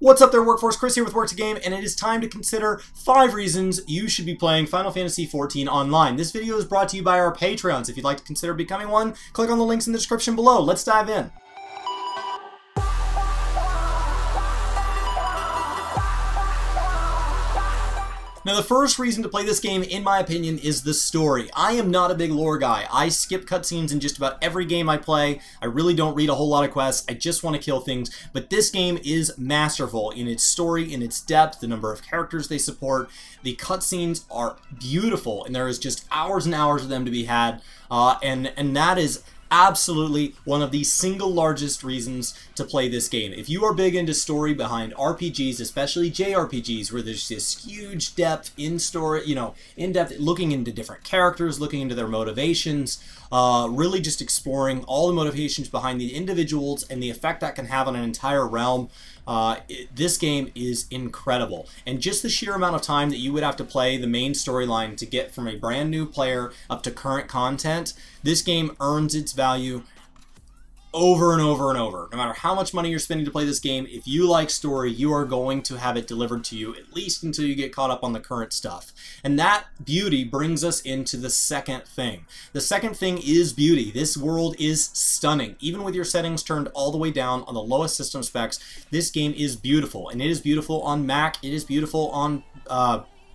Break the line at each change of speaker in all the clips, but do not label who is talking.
What's up there, Workforce? Chris here with Work to Game, and it is time to consider 5 reasons you should be playing Final Fantasy XIV online. This video is brought to you by our Patreons. If you'd like to consider becoming one, click on the links in the description below. Let's dive in. Now, the first reason to play this game, in my opinion, is the story. I am not a big lore guy. I skip cutscenes in just about every game I play. I really don't read a whole lot of quests. I just want to kill things. But this game is masterful in its story, in its depth, the number of characters they support. The cutscenes are beautiful, and there is just hours and hours of them to be had. And that is absolutely one of the single largest reasons to play this game. If you are big into story behind RPGs, especially JRPGs, where there's this huge depth in story, in depth looking into different characters, looking into their motivations, really just exploring all the motivations behind the individuals and the effect that can have on an entire realm. This game is incredible, and just the sheer amount of time that you would have to play the main storyline to get from a brand new player up to current content, this game earns its value over and over and over. No matter how much money you're spending to play this game, if you like story, you are going to have it delivered to you, at least until you get caught up on the current stuff. And that beauty brings us into the second thing. The second thing is beauty. This world is stunning. Even with your settings turned all the way down on the lowest system specs, this game is beautiful. And it is beautiful on Mac, it is beautiful on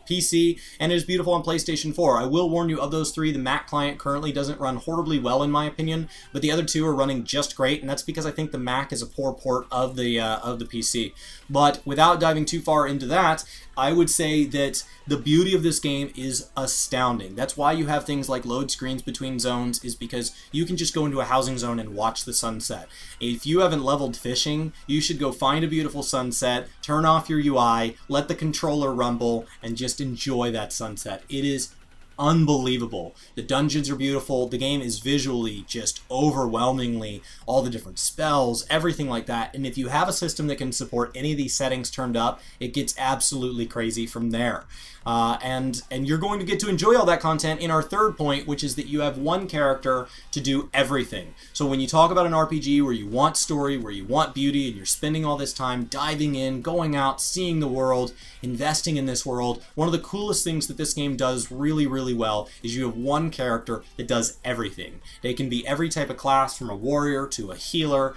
PC, and it is beautiful on PlayStation 4. I will warn you, of those three, the Mac client currently doesn't run horribly well in my opinion, but the other two are running just great, and that's because I think the Mac is a poor port of the PC. But without diving too far into that, I would say that the beauty of this game is astounding. That's why you have things like load screens between zones, is because you can just go into a housing zone and watch the sunset. If you haven't leveled fishing, you should go find a beautiful sunset, turn off your UI, let the controller rumble, and just enjoy that sunset. It is unbelievable. The dungeons are beautiful. The game is visually just overwhelmingly, all the different spells, everything like that. And if you have a system that can support any of these settings turned up, it gets absolutely crazy from there. And you're going to get to enjoy all that content in our third point, which is that you have one character to do everything. So when you talk about an RPG where you want story, where you want beauty, and you're spending all this time diving in, going out, seeing the world, investing in this world, one of the coolest things that this game does really well is you have one character that does everything. They can be every type of class, from a warrior to a healer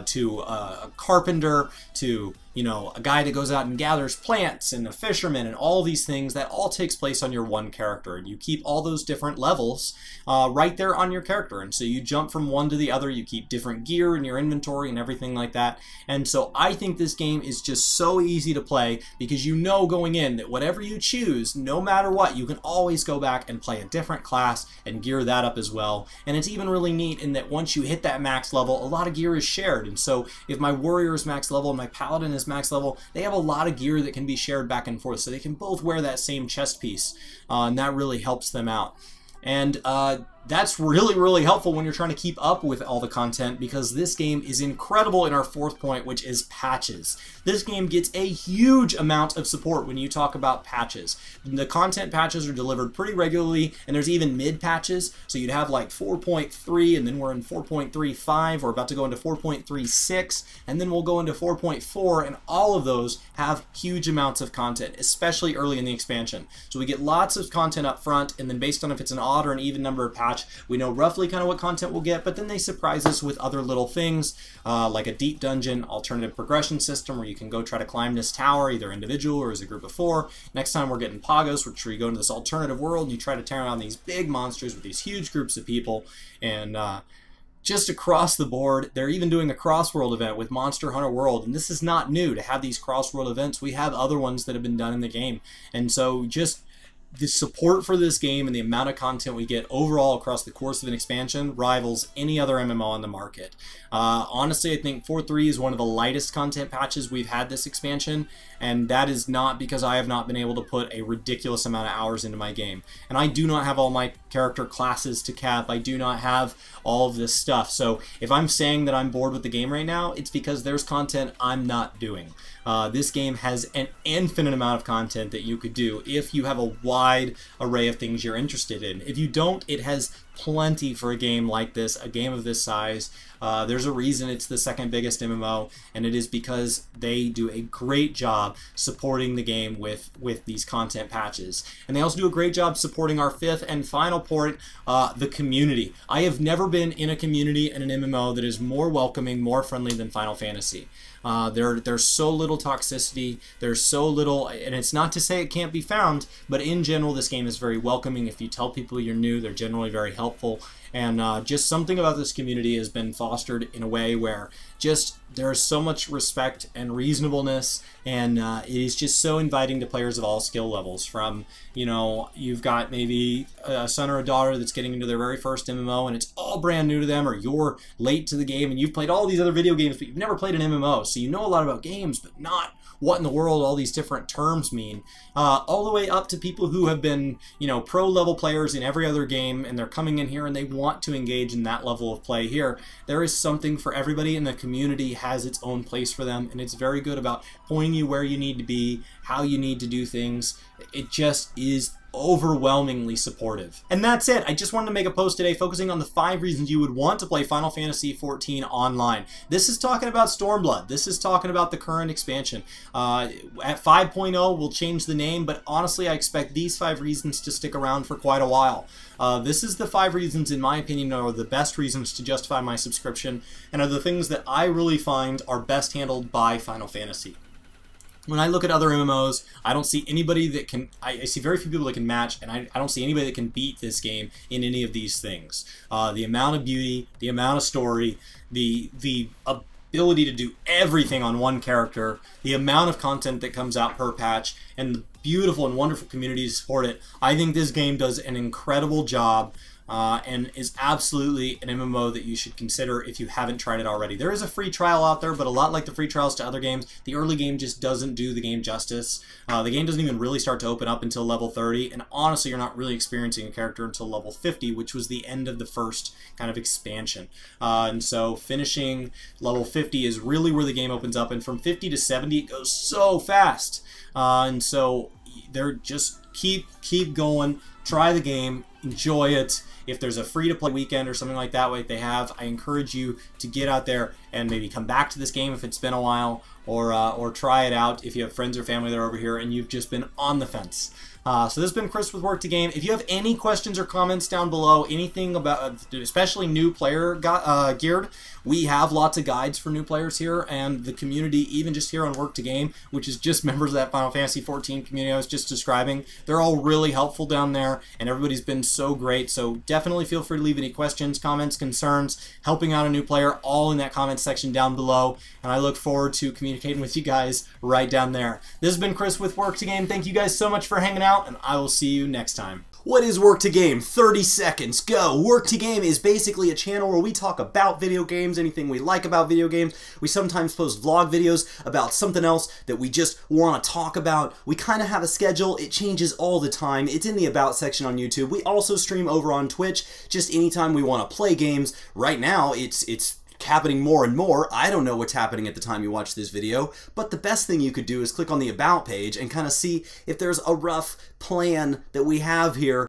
to a carpenter to a guy that goes out and gathers plants, and a fisherman, and all these things. That all takes place on your one character, and you keep all those different levels right there on your character. And so you jump from one to the other, you keep different gear in your inventory and everything like that. And so I think this game is just so easy to play, because you know going in that whatever you choose, no matter what, you can always go back and play a different class and gear that up as well. And it's even really neat in that once you hit that max level, a lot of gear is shared. And so if my warrior is max level and my paladin is max level, they have a lot of gear that can be shared back and forth, so they can both wear that same chest piece, and that really helps them out. And that's really helpful when you're trying to keep up with all the content, because this game is incredible in our fourth point, which is patches. This game gets a huge amount of support when you talk about patches. The content patches are delivered pretty regularly, and there's even mid patches. So you'd have like 4.3, and then we're in 4.35. We're about to go into 4.36, and then we'll go into 4.4, and all of those have huge amounts of content, especially early in the expansion. So we get lots of content up front, and then based on if it's an odd or an even number of patches, we know roughly kind of what content we'll get, but then they surprise us with other little things, like a deep dungeon alternative progression system where you can go try to climb this tower, either individual or as a group of 4. Next time we're getting Pagos, which we go into this alternative world and you try to tear down these big monsters with these huge groups of people. And just across the board, they're even doing a cross-world event with Monster Hunter World, and this is not new to have these cross-world events. We have other ones that have been done in the game, and so just the support for this game and the amount of content we get overall across the course of an expansion rivals any other MMO on the market. Honestly, I think 4.3 is one of the lightest content patches we've had this expansion, and that is not because I have not been able to put a ridiculous amount of hours into my game. And I do not have all my character classes to cap. I do not have all of this stuff. So if I'm saying that I'm bored with the game right now, it's because there's content I'm not doing. This game has an infinite amount of content that you could do if you have a wide wide array of things you're interested in. If you don't, it has plenty for a game like this, a game of this size. There's a reason it's the second biggest MMO, and it is because they do a great job supporting the game with these content patches. And they also do a great job supporting our fifth and final port, the community. I have never been in a community in an MMO that is more welcoming, more friendly than Final Fantasy. There's so little toxicity, there's so little, and it's not to say it can't be found, but in general this game is very welcoming. If you tell people you're new, they're generally very helpful, and just something about this community has been fostered in a way where just there's so much respect and reasonableness, and it is just so inviting to players of all skill levels. From, you know, you've got maybe a son or a daughter that's getting into their very first MMO and it's all brand new to them, or you're late to the game and you've played all these other video games but you've never played an MMO, so you know a lot about games but not what in the world all these different terms mean, all the way up to people who have been, you know, pro level players in every other game, and they're coming in here and they want to engage in that level of play here. There is something for everybody, and the community has its own place for them, and it's very good about pointing you where you need to be, how you need to do things. It just is overwhelmingly supportive. And that's it. I just wanted to make a post today focusing on the 5 reasons you would want to play Final Fantasy XIV online. This is talking about Stormblood. This is talking about the current expansion. At 5.0 we'll change the name, but honestly I expect these 5 reasons to stick around for quite a while. This is the 5 reasons, in my opinion, are the best reasons to justify my subscription, and are the things that I really find are best handled by Final Fantasy. When I look at other MMOs, I don't see anybody that can, I see very few people that can match, and I don't see anybody that can beat this game in any of these things. The amount of beauty, the amount of story, the ability to do everything on one character, the amount of content that comes out per patch, and the beautiful and wonderful community to support it. I think this game does an incredible job. And is absolutely an MMO that you should consider if you haven't tried it already. There is a free trial out there, but a lot like the free trials to other games, the early game just doesn't do the game justice. The game doesn't even really start to open up until level 30, and honestly you're not really experiencing a character until level 50, which was the end of the first kind of expansion. And so finishing level 50 is really where the game opens up, and from 50 to 70 it goes so fast. And so they're just keep going, try the game, enjoy it. If there's a free-to-play weekend or something like that like they have, I encourage you to get out there and maybe come back to this game if it's been a while, or try it out if you have friends or family that are over here and you've just been on the fence. So this has been Chris with Work to Game. If you have any questions or comments down below, anything about, especially new player geared, we have lots of guides for new players here, and the community, even just here on Work to Game, which is just members of that Final Fantasy XIV community I was just describing, they're all really helpful down there, and everybody's been so great. So definitely feel free to leave any questions, comments, concerns, helping out a new player, all in that comment section down below, and I look forward to communicating with you guys right down there. This has been Chris with Work to Game. Thank you guys so much for hanging out, and I will see you next time. What is Work to Game? 30 seconds, go! Work to Game is basically a channel where we talk about video games, anything we like about video games. We sometimes post vlog videos about something else that we just want to talk about. We kind of have a schedule. It changes all the time. It's in the About section on YouTube. We also stream over on Twitch just anytime we want to play games. Right now, it's happening more and more. I don't know what's happening at the time you watch this video, but the best thing you could do is click on the About page and kind of see if there's a rough plan that we have here